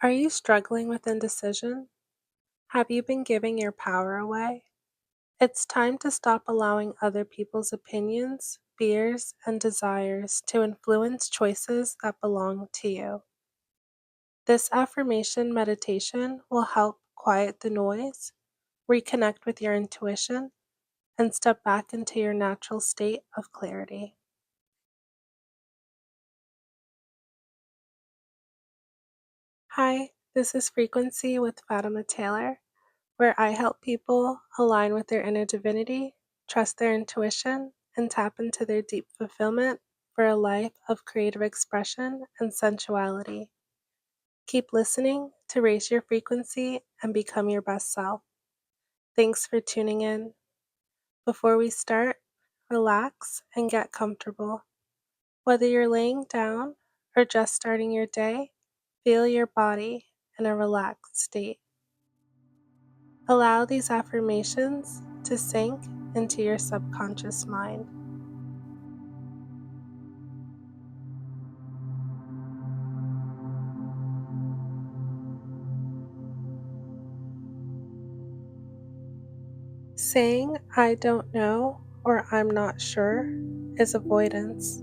Are you struggling with indecision? Have you been giving your power away? It's time to stop allowing other people's opinions, fears, and desires to influence choices that belong to you. This affirmation meditation will help quiet the noise, reconnect with your intuition, and step back into your natural state of clarity. Hi, this is Frequency with Fatima Taylor, where I help people align with their inner divinity, trust their intuition, and tap into their deep fulfillment for a life of creative expression and sensuality. Keep listening to raise your frequency and become your best self. Thanks for tuning in. Before we start, relax and get comfortable. Whether you're laying down or just starting your day, feel your body in a relaxed state. Allow these affirmations to sink into your subconscious mind. Saying "I don't know" or "I'm not sure" is avoidance.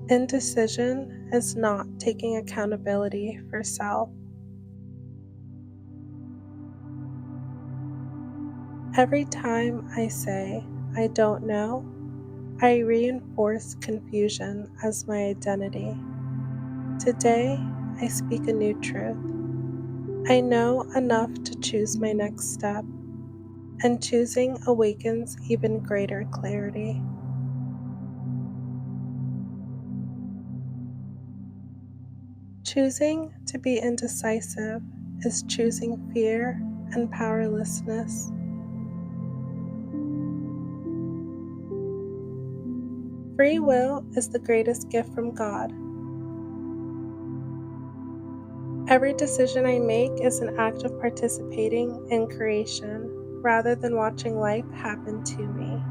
Indecision is not taking accountability for self. Every time I say "I don't know," I reinforce confusion as my identity. Today, I speak a new truth. I know enough to choose my next step, and choosing awakens even greater clarity. Choosing to be indecisive is choosing fear and powerlessness. Free will is the greatest gift from God. Every decision I make is an act of participating in creation rather than watching life happen to me.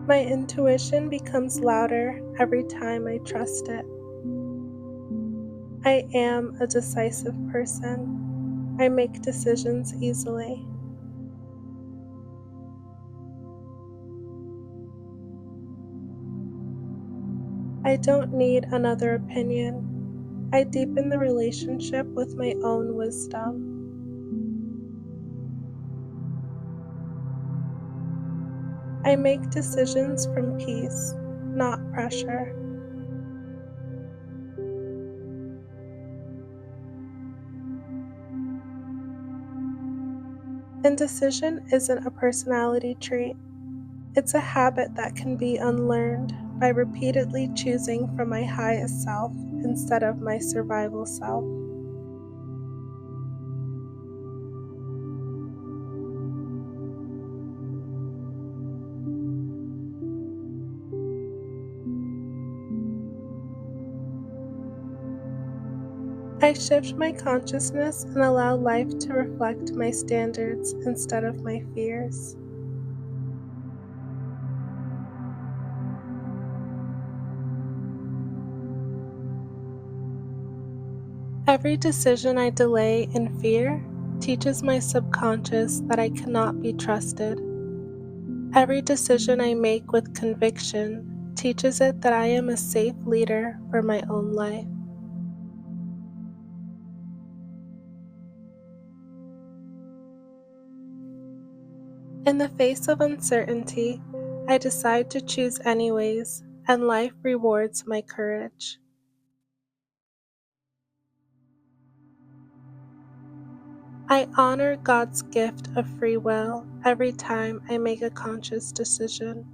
My intuition becomes louder every time I trust it. I am a decisive person. I make decisions easily. I don't need another opinion. I deepen the relationship with my own wisdom. I make decisions from peace, not pressure. Indecision isn't a personality trait. It's a habit that can be unlearned by repeatedly choosing from my highest self instead of my survival self. I shift my consciousness and allow life to reflect my standards instead of my fears. Every decision I delay in fear teaches my subconscious that I cannot be trusted. Every decision I make with conviction teaches it that I am a safe leader for my own life. In the face of uncertainty, I decide to choose anyways, and life rewards my courage. I honor God's gift of free will every time I make a conscious decision.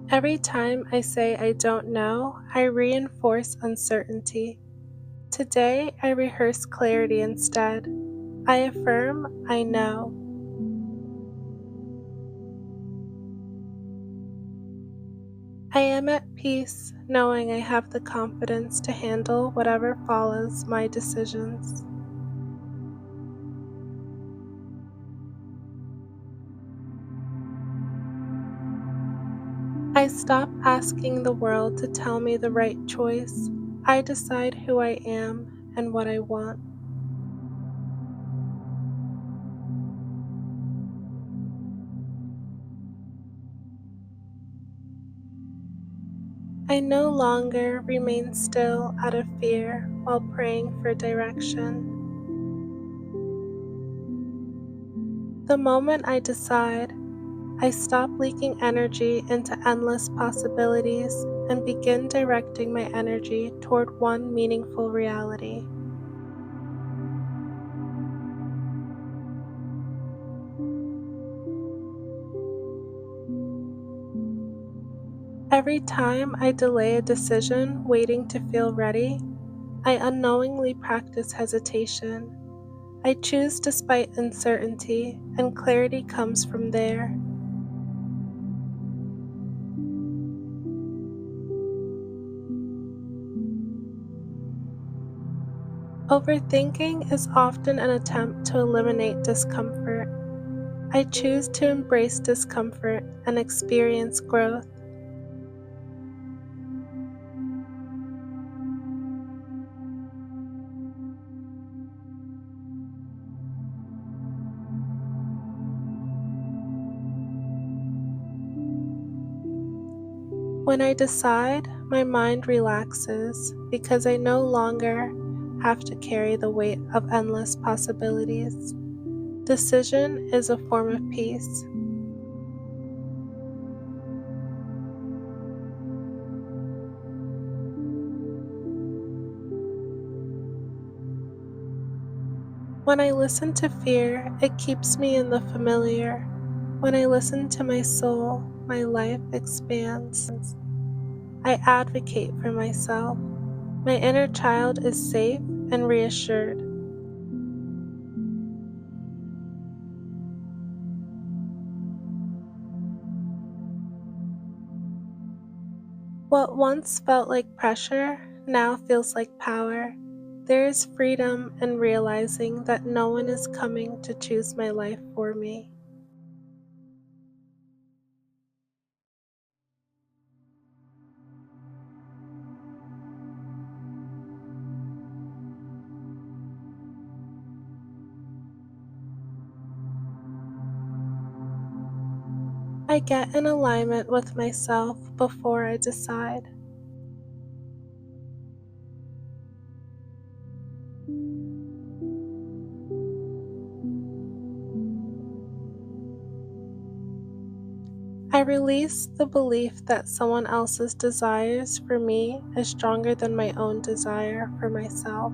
Every time I say I don't know, I reinforce uncertainty. Today, I rehearse clarity instead. I affirm I know. I am at peace knowing I have the confidence to handle whatever follows my decisions. I stop asking the world to tell me the right choice. I decide who I am and what I want. I no longer remain still out of fear while praying for direction. The moment I decide, I stop leaking energy into endless possibilities and begin directing my energy toward one meaningful reality. Every time I delay a decision waiting to feel ready, I unknowingly practice hesitation. I choose despite uncertainty, and clarity comes from there. Overthinking is often an attempt to eliminate discomfort. I choose to embrace discomfort and experience growth. When I decide, my mind relaxes because I no longer have to carry the weight of endless possibilities. Decision is a form of peace. When I listen to fear, it keeps me in the familiar. When I listen to my soul, my life expands. I advocate for myself. My inner child is safe and reassured. What once felt like pressure now feels like power. There is freedom in realizing that no one is coming to choose my life for me. I get in alignment with myself before I decide. I release the belief that someone else's desires for me is stronger than my own desire for myself.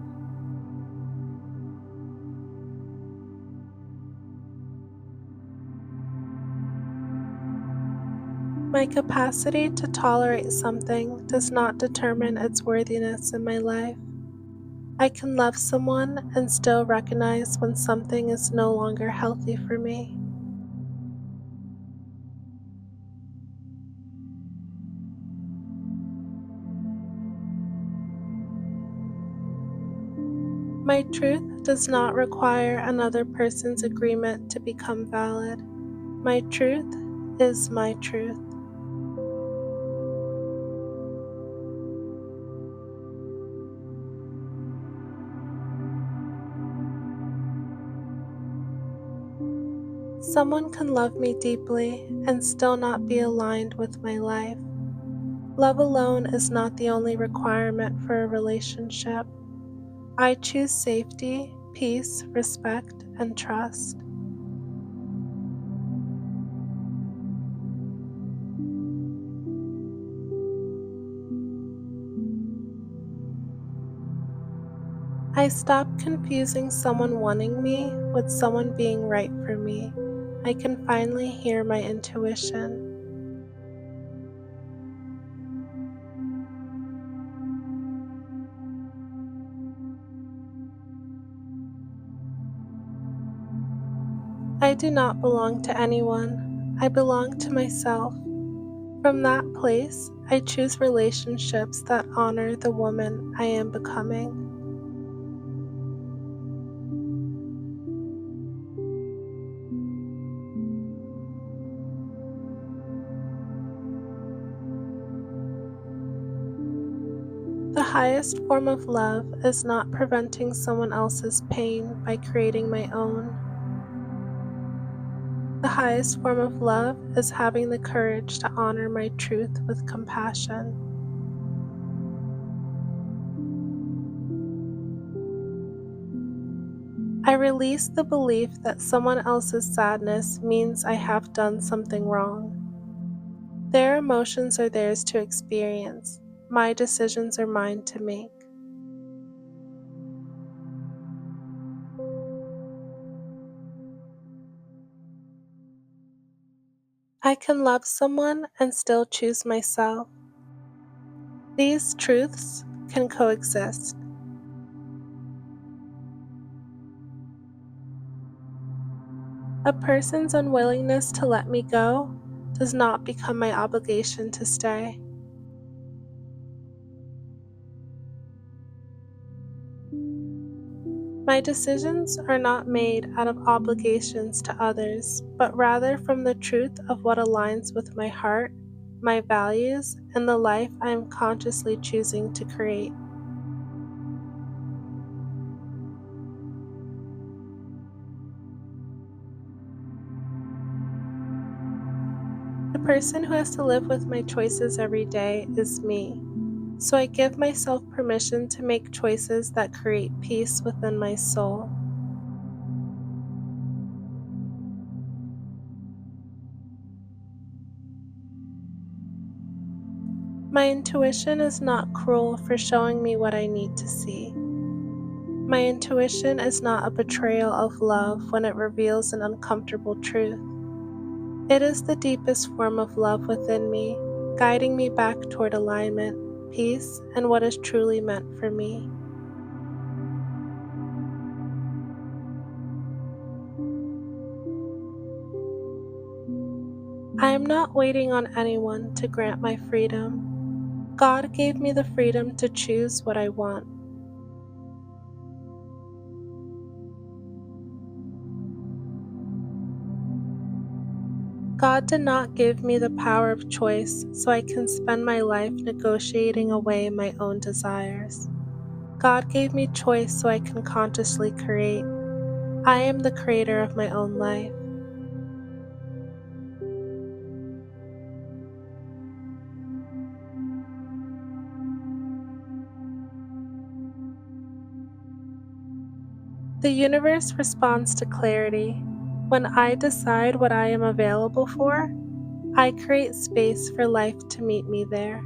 My capacity to tolerate something does not determine its worthiness in my life. I can love someone and still recognize when something is no longer healthy for me. My truth does not require another person's agreement to become valid. My truth is my truth. Someone can love me deeply and still not be aligned with my life. Love alone is not the only requirement for a relationship. I choose safety, peace, respect, and trust. I stop confusing someone wanting me with someone being right for me. I can finally hear my intuition. I do not belong to anyone. I belong to myself. From that place, I choose relationships that honor the woman I am becoming. highest form of love is not preventing someone else's pain by creating my own. The highest form of love is having the courage to honor my truth with compassion. I release the belief that someone else's sadness means I have done something wrong. Their emotions are theirs to experience. My decisions are mine to make. I can love someone and still choose myself. These truths can coexist. A person's unwillingness to let me go does not become my obligation to stay. My decisions are not made out of obligations to others, but rather from the truth of what aligns with my heart, my values, and the life I am consciously choosing to create. The person who has to live with my choices every day is me. So I give myself permission to make choices that create peace within my soul. My intuition is not cruel for showing me what I need to see. My intuition is not a betrayal of love when it reveals an uncomfortable truth. It is the deepest form of love within me, guiding me back toward alignment, peace, and what is truly meant for me. I am not waiting on anyone to grant my freedom. God gave me the freedom to choose what I want. God did not give me the power of choice so I can spend my life negotiating away my own desires. God gave me choice so I can consciously create. I am the creator of my own life. The universe responds to clarity. When I decide what I am available for, I create space for life to meet me there.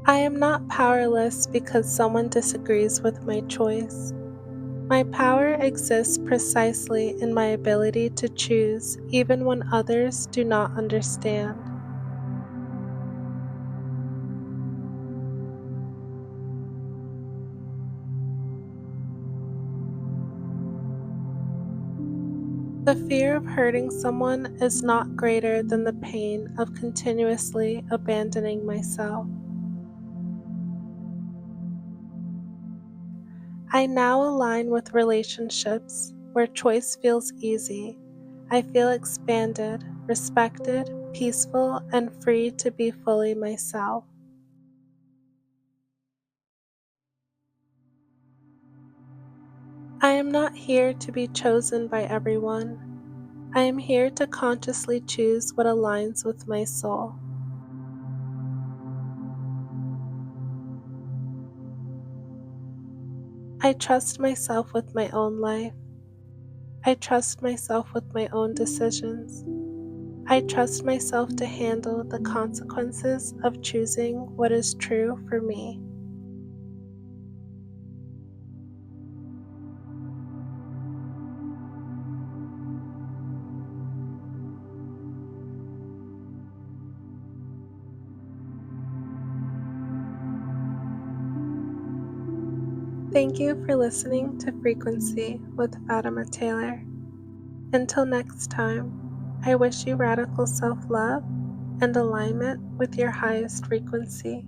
I am not powerless because someone disagrees with my choice. My power exists precisely in my ability to choose even when others do not understand. The fear of hurting someone is not greater than the pain of continuously abandoning myself. I now align with relationships where choice feels easy. I feel expanded, respected, peaceful, and free to be fully myself. I am not here to be chosen by everyone. I am here to consciously choose what aligns with my soul. I trust myself with my own life. I trust myself with my own decisions. I trust myself to handle the consequences of choosing what is true for me. Thank you for listening to Frequency with Fatima Taylor. Until next time, I wish you radical self-love and alignment with your highest frequency.